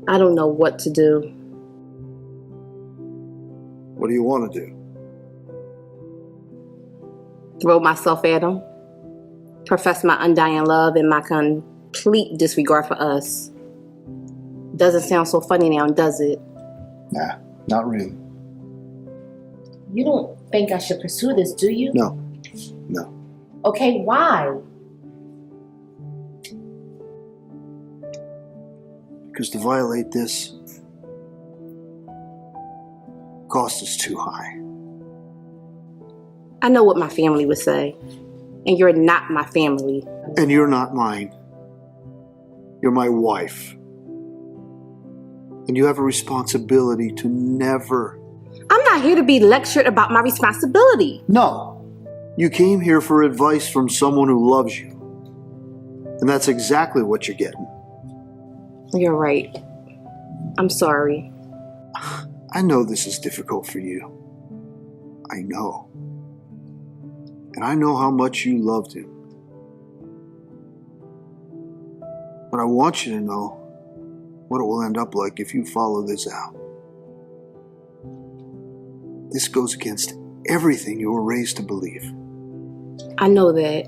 I don't know what to do. What do you want to do? Throw myself at him. Profess my undying love and my complete disregard for us. Doesn't sound so funny now, does it? Nah, not really. You don't think I should pursue this, do you? No. Okay, why? Because to violate this, cost is too high. I know what my family would say. And you're not my family. And you're not mine. You're my wife. And you have a responsibility to never... I'm not here to be lectured about my responsibility. No. You came here for advice from someone who loves you. And that's exactly what you're getting. You're right. I'm sorry. I know this is difficult for you. I know. And I know how much you loved him. But I want you to know what it will end up like if you follow this out. This goes against everything you were raised to believe. I know that.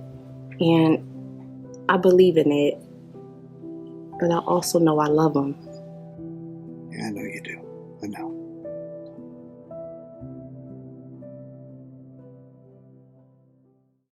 And I believe in it. But I also know I love him. Yeah, I know you do. I know.